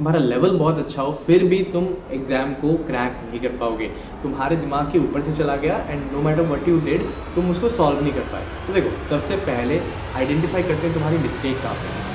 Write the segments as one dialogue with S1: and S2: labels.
S1: तुम्हारा लेवल बहुत अच्छा हो फिर भी तुम एग्जाम को क्रैक नहीं कर पाओगे, तुम्हारे दिमाग के ऊपर से चला गया and no matter what you did तुम उसको सॉल्व नहीं कर पाए। तो देखो, सबसे पहले आइडेंटिफाई करते हैं तुम्हारी मिस्टेक कहाँ पे है।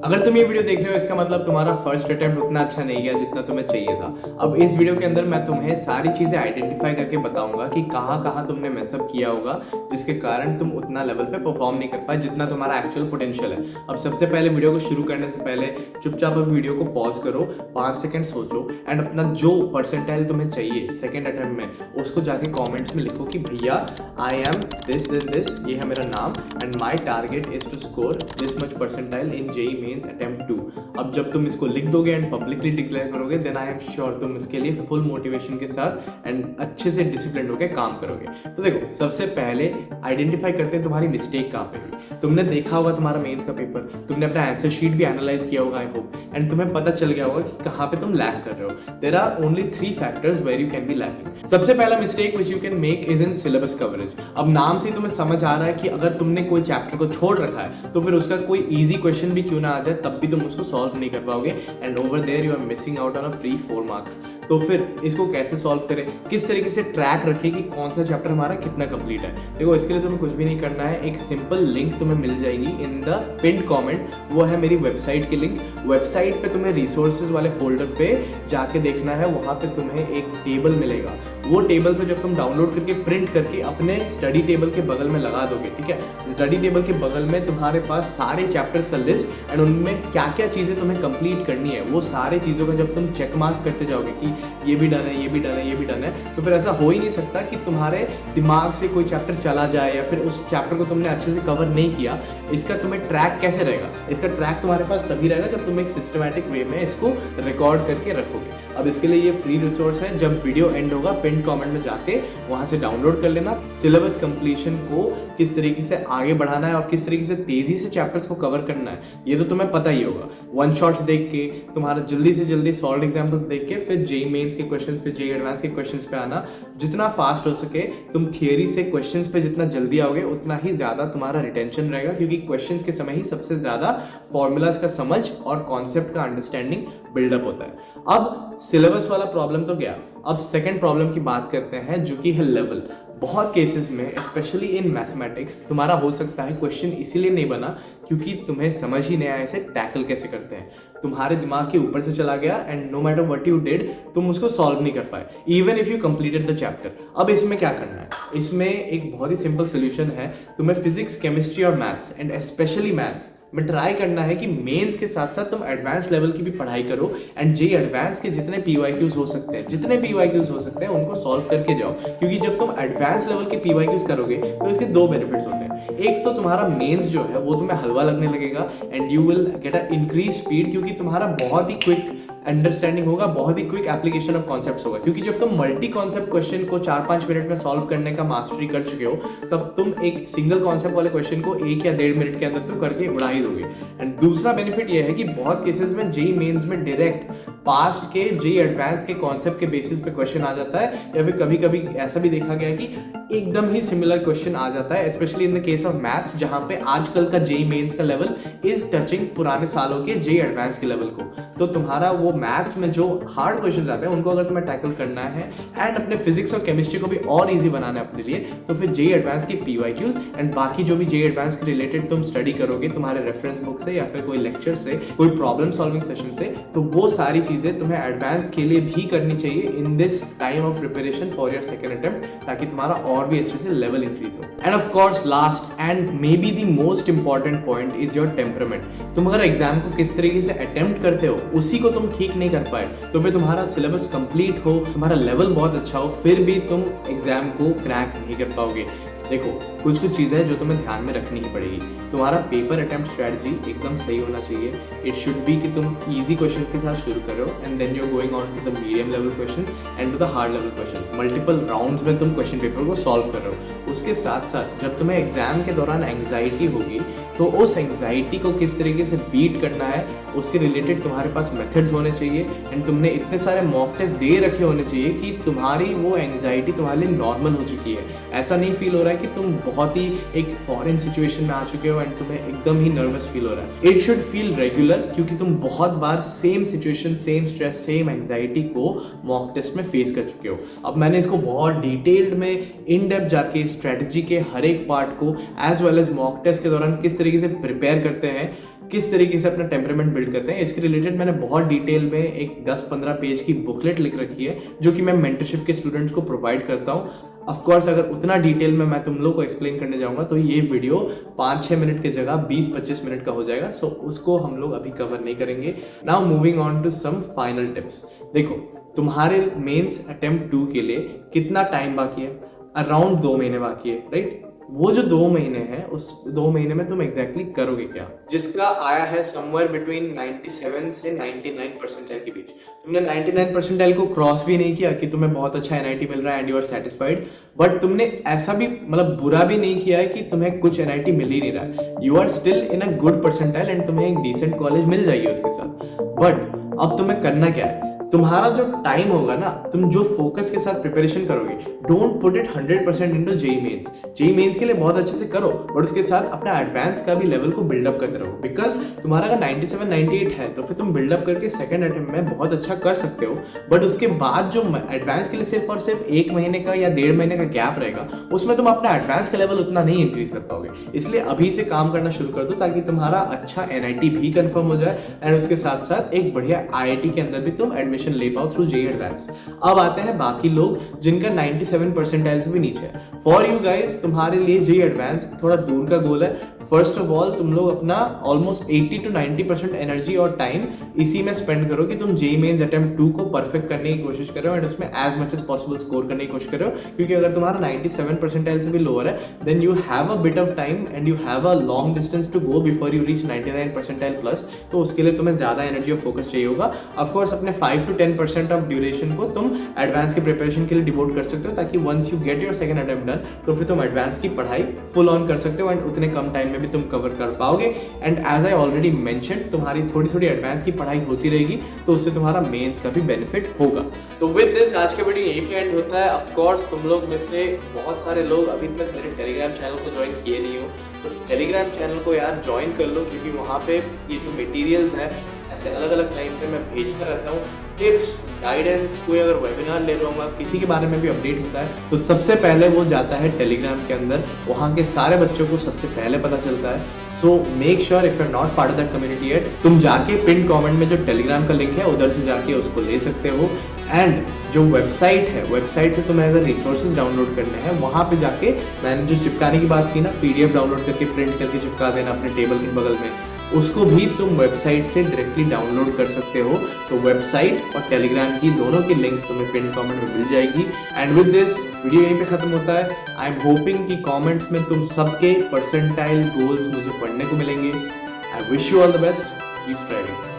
S1: अगर तुम ये वीडियो देख रहे हो इसका मतलब तुम्हारा फर्स्ट अटेम्प्ट उतना अच्छा नहीं गया जितना तुम्हें चाहिए था। अब इस वीडियो के अंदर मैं तुम्हें सारी चीजें आइडेंटिफाई करके बताऊंगा कि कहाँ कहाँ तुमने मैसअप किया होगा जिसके कारण तुम उतना लेवल पे परफॉर्म नहीं कर पाए जितना तुम्हारा एक्चुअल पोटेंशियल है। अब सबसे पहले वीडियो को शुरू करने से पहले चुपचाप अब वीडियो को पॉज करो, 5 सेकंड सोचो एंड अपना जो परसेंटाइल तुम्हें चाहिए सेकंड अटेम्प्ट में उसको जाके कमेंट्स में लिखो कि भैया I am this this this, ये है मेरा नाम and my target is to score this much percentile in JEE mains attempt 2। अब जब तुम इसको लिख दोगे एंड पब्लिकली डिक्लेयर करोगे देन आई एम श्योर तुम इसके लिए फुल मोटिवेशन के साथ एंड अच्छे से डिसिप्लिन होकर काम करोगे। तो देखो, सबसे पहले आइडेंटिफाई करते हैं तुम्हारी मिस्टेक कहाँ पे है। तुमने देखा होगा तुम्हारा मेंस का पेपर, तुमने अपना आंसर शीट भी एनालाइज किया होगा आई होप, एंड तुम्हें पता चल गया होगा कि कहाँ पे तुम लैक कर रहे हो। There are only 3 factors where you can be lacking. सबसे पहला mistake which you can make is in syllabus coverage. अब नाम से तुम्हें समझ आ रहा है कि अगर तुमने कोई चैप्टर को छोड़ रखा है तो फिर उसका कोई इजी क्वेश्चन भी क्यों ना आ जाए तब भी तुम उसको सॉल्व नहीं कर पाओगे and over there you are missing out on a free 4 marks. तो फिर इसको कैसे सॉल्व करें, किस तरीके से ट्रैक रखें कि कौन सा चैप्टर हमारा कितना कंप्लीट है। देखो, इसके लिए तुम्हें कुछ भी नहीं करना है, एक सिंपल लिंक तुम्हें मिल जाएगी इन द पिन्ड कमेंट, वो है मेरी वेबसाइट की लिंक। वेबसाइट पे तुम्हें रिसोर्सेज वाले फोल्डर पे जाके देखना है, वहां पे तुम्हें एक टेबल मिलेगा। वो टेबल को जब तुम डाउनलोड करके प्रिंट करके अपने स्टडी टेबल के बगल में लगा दोगे, ठीक है, स्टडी टेबल के बगल में तुम्हारे पास सारे चैप्टर्स का लिस्ट एंड उनमें क्या क्या चीजें तुम्हें कंप्लीट करनी है, वो सारे चीजों का जब तुम चेक मार्क करते जाओगे कि ये भी डन है, ये भी डन है, ये भी डन है, तो फिर ऐसा हो ही नहीं सकता कि तुम्हारे दिमाग से कोई चैप्टर चला जाए या फिर उस चैप्टर को तुमने अच्छे से कवर नहीं किया। इसका तुम्हें ट्रैक कैसे रहेगा? इसका ट्रैक तुम्हारे पास तभी रहेगा जब तुम एक सिस्टमैटिक वे में इसको रिकॉर्ड करके रखोगे। अब इसके लिए ये फ्री रिसोर्स है, जब वीडियो एंड होगा पिन कमेंट में जाके वहां से डाउनलोड कर लेना। सिलेबस कंप्लीशन को किस तरीके से आगे बढ़ाना है और किस तरीके से तेजी से चैप्टर्स को कवर करना है ये तो तुम्हें पता ही होगा। वन शॉट्स देख के, तुम्हारा जल्दी से जल्दी सॉल्व एग्जाम्पल्स देख के फिर जेईई मेंस के क्वेश्चंस पे, जेईई एडवांस के क्वेश्चंस पे आना। जितना फास्ट हो सके तुम थियरी से क्वेश्चंस पे जितना जल्दी आओगे उतना ही ज्यादा तुम्हारा रिटेंशन रहेगा, क्योंकि क्वेश्चंस के समय ही सबसे ज्यादा फॉर्मूलाज का समझ और कॉन्सेप्ट का अंडरस्टैंडिंग बिल्डअप होता है। अब सिलेबस वाला प्रॉब्लम तो गया, अब सेकंड प्रॉब्लम की बात करते हैं जो कि है लेवल। बहुत केसेस में स्पेशली इन मैथमेटिक्स तुम्हारा हो सकता है क्वेश्चन इसीलिए नहीं बना क्योंकि तुम्हें समझ ही नहीं आया इसे टैकल कैसे करते हैं, तुम्हारे दिमाग के ऊपर से चला गया and no matter what you did तुम उसको सॉल्व नहीं कर पाए even if you completed the chapter. अब इसमें क्या करना है? इसमें एक बहुत ही सिंपल सोल्यूशन है। तुम्हें फिजिक्स, केमिस्ट्री और मैथ्स एंड स्पेशली मैथ्स में ट्राई करना है कि मेंस के साथ साथ तुम एडवांस लेवल की भी पढ़ाई करो एंड जेईई एडवांस के जितने पीवाईक्यूज हो सकते हैं, जितने पीवाईक्यूज हो सकते हैं उनको सॉल्व करके जाओ, क्योंकि जब तुम एडवांस लेवल के पीवाईक्यूज करोगे तो इसके 2 बेनिफिट्स होते हैं। एक तो तुम्हारा मेंस जो है वो तुम्हें हलवा लगने लगेगा and you will get a increase speed, क्योंकि तुम्हारा बहुत ही क्विक अंडरस्टैंडिंग होगा, बहुत ही क्विक एप्लीकेशन ऑफ कॉन्सेप्ट्स होगा। क्योंकि जब तुम मल्टी कॉन्सेप्ट क्वेश्चन को 4-5 मिनट में सॉल्व करने का मास्टरी कर चुके हो तब तुम एक सिंगल कॉन्सेप्ट वाले क्वेश्चन को 1 या 1.5 मिनट के अंदर तुम करके उड़ा ही दोगे। एंड दूसरा बेनिफिट यह है कि बहुत केसेस में जेईई मेंस में डायरेक्ट पास्ट के जेईई एडवांस के कॉन्सेप्ट के बेसिस पे क्वेश्चन आ जाता है, या फिर कभी कभी ऐसा भी देखा गया कि एकदम ही सिमिलर क्वेश्चन आ जाता है, specially in the case of maths जहां पे आजकल का जेईई मेंस का लेवल इज टचिंग पुराने सालों के जेईई एडवांस के लेवल को। तो तुम्हारा वो मैथ्स में जो हार्ड क्वेश्चंस आते हैं उनको अगर तुम्हें टैकल करना है एंड अपने फिजिक्स और केमिस्ट्री को भी और इजी बनाना है अपने लिए, तो फिर जेईई एडवांस की पीवाईक्यूज एंड बाकी जो भी जेईई एडवांस के रिलेटेड तुम स्टडी करोगे तुम्हारे रेफरेंस बुक से या फिर कोई लेक्चर से, कोई प्रॉब्लम सॉल्विंग सेशन से, तो वो सारी चीजें तुम्हें एडवांस के लिए भी करनी चाहिए in this time of preparation for your second attempt, ताकि तुम्हारा और भी अच्छे से लेवल इंक्रीज हो। End of course last and may be the most important point is your temperament. तुम अगर एग्जाम को किस तरीके से अटेम्प्ट करते हो उसी को तुम ठीक नहीं कर पाए तो फिर तुम्हारा सिलेबस कंप्लीट हो, तुम्हारा लेवल बहुत अच्छा हो, फिर भी तुम एग्जाम को क्रैक नहीं कर पाओगे। देखो, कुछ चीजें हैं जो तुम्हें ध्यान में रखनी ही पड़ेगी। तुम्हारा पेपर अटेम्प्ट स्ट्रेटजी एकदम सही होना चाहिए। इट शुड बी कि तुम इजी क्वेश्चंस के साथ शुरू करो and then you going on to the medium level questions and to the hard level questions. Multiple rounds में तुम क्वेश्चन पेपर को सॉल्व कर रहे हो, उसके साथ साथ जब तुम्हें एग्जाम के दौरान एंग्जाइटी होगी तो उस एंग्जाइटी को किस तरीके से बीट करना है उसके रिलेटेड तुम्हारे पास मेथड्स होने चाहिए एंड तुमने इतने सारे मॉक टेस्ट दे रखे होने चाहिए कि तुम्हारी वो एंग्जाइटी तुम्हारे लिए नॉर्मल हो चुकी है। ऐसा नहीं फील हो रहा है कि तुम बहुत ही एक फॉरेन सिचुएशन में आ चुके हो एंड तुम्हें एकदम ही नर्वस फील हो रहा है। इट शुड फील रेगुलर, क्योंकि तुम बहुत बार same situation, same stress, same anxiety को मॉक टेस्ट में फेस कर चुके हो। अब मैंने इसको बहुत डिटेल्ड में इन डेप्थ जाके स्ट्रेटजी के हर एक पार्ट को as well as mock test के दौरान किस तरीके से प्रिपेयर करते हैं, किस तरीके से अपना टेम्परामेंट बिल्ड करते हैं, इसके रिलेटेड मैंने बहुत डिटेल में एक 10-15 पेज की बुकलेट लिख रखी है जो कि मैं मेंटरशिप के स्टूडेंट्स को प्रोवाइड करता हूँ। ऑफ कोर्स अगर उतना डिटेल में मैं तुम लोग को एक्सप्लेन करने जाऊंगा तो ये वीडियो 5-6 मिनट की जगह 20-25 मिनट का हो जाएगा, सो उसको हम लोग अभी कवर नहीं करेंगे। Now moving on to some final tips. देखो, तुम्हारे मेंस अटेम्प्ट 2 के लिए कितना टाइम बाकी है? अराउंड 2 महीने बाकी है, राइट? वो जो 2 महीने हैं, उस 2 महीने में तुम एग्जैक्टली करोगे क्या? जिसका आया है समवेयर बिटवीन 97 से 99 परसेंटाइल के बीच। तुमने 99 परसेंटाइल को क्रॉस भी नहीं किया कि तुम्हें बहुत अच्छा एनआईटी मिल रहा है and you are satisfied, but तुमने ऐसा भी मतलब बुरा भी नहीं किया है कि तुम्हें कुछ एनआईटी मिल ही नहीं रहा है। You are still in a good percentile and तुम्हें एक डिसेंट कॉलेज मिल जाएगी उसके साथ। बट अब तुम्हें करना क्या है? तुम्हारा जो टाइम होगा ना, तुम जो फोकस के साथ प्रिपरेशन करोगे, don't put it 100% into JEE mains. JEE mains के लिए बहुत अच्छे से करो, बट उसके साथ अपना एडवांस का भी लेवल को बिल्डअप करते रहो। बिकॉज तुम्हारा अगर 97-98 है तो फिर तुम बिल्डअप करके सेकंड अटेम्प्ट में बहुत अच्छा कर सकते हो, बट उसके बाद जो एडवांस के लिए सिर्फ और सिर्फ 1 महीने का या 1.5 महीने का गैप रहेगा, उसमें तुम अपना एडवांस का लेवल उतना नहीं इंक्रीज कर पाओगे। इसलिए अभी से काम करना शुरू कर दो ताकि तुम्हारा अच्छा एनआईटी भी कंफर्म हो जाए एंड उसके साथ साथ एक बढ़िया आईआईटी के अंदर भी तुम एडमिशन ले पाओ थ्रू जेईई एडवांस। अब आते हैं बाकी लोग जिनका 97 परसेंटाइल से भी नीचे है। फॉर यू गाइस, तुम्हारे लिए जेईई एडवांस थोड़ा दूर का गोल है। फर्स्ट ऑफ ऑल, तुम लोग अपना ऑलमोस्ट 80 to 90% एनर्जी और टाइम इसी में स्पेंड करो कि तुम जेईई मेंस अटेम्प्ट 2 को परफेक्ट करने की कोशिश करो एंड उसमें as much as possible score करने की कोशिश करो। क्योंकि अगर तुम्हारा 97 परसेंटाइल से भी लोअर है, then you have a bit of time and you have a long distance to go before you reach 99 percentile plus. तो उसके लिए तुम्हें ज्यादा एनर्जी और फोकस चाहिए होगा। ऑफकोर्स अपने 5 to 10% ऑफ ड्यूरेशन को तुम एडवांस के प्रिपरेशन के लिए डिवोट कर सकते हो, ताकि once you get your second attempt done तो फिर तुम एडवांस की पढ़ाई फुल ऑन कर सकते हो एंड उतने कम टाइम में भी तुम कवर कर पाओगे। And as I already mention, तुम्हारी थोड़ी थोड़ी एडवांस की पढ़ाई होती रहेगी तो उससे तुम्हारा मेंस का भी बेनिफिट होगा। तो विद दिस आज का वीडियो यहीं पे एंड होता है। ऑफ कोर्स तुम लोग में से बहुत सारे लोग अभी तक मेरे टेलीग्राम चैनल को ज्वाइन किए नहीं हो, तो टेलीग्राम चैनल को यार ज्वाइन कर लो, क्योंकि वहाँ पे ये जो मटेरियल्स हैं ऐसे अलग अलग टाइम पे मैं भेजता रहता हूँ। टिप्स, गाइडेंस, कोई अगर वेबिनार ले रहा हूँ, किसी के बारे में भी अपडेट होता है तो सबसे पहले वो जाता है टेलीग्राम के अंदर। वहाँ के सारे बच्चों को सबसे पहले पता चलता है। So make sure if you are not part of that community yet, तुम जाके पिन कमेंट में जो टेलीग्राम का लिंक है उधर से जाके उसको ले सकते हो। एंड जो वेबसाइट है, वेबसाइट पे तुम्हें अगर रिसोर्सेज डाउनलोड करने हैं, वहाँ पे जाके मैंने जो चिपकाने की बात की ना, पीडीएफ डाउनलोड करके प्रिंट करके चिपका देना अपने टेबल के बगल में, उसको भी तुम वेबसाइट से डायरेक्टली डाउनलोड कर सकते हो। तो वेबसाइट और टेलीग्राम की दोनों की लिंक्स तुम्हें पिन कमेंट में मिल जाएगी। एंड विद दिस वीडियो यहीं पे खत्म होता है। आई एम होपिंग कि कमेंट्स में तुम सबके परसेंटाइल गोल्स मुझे पढ़ने को मिलेंगे। I wish you all the best, keep striving.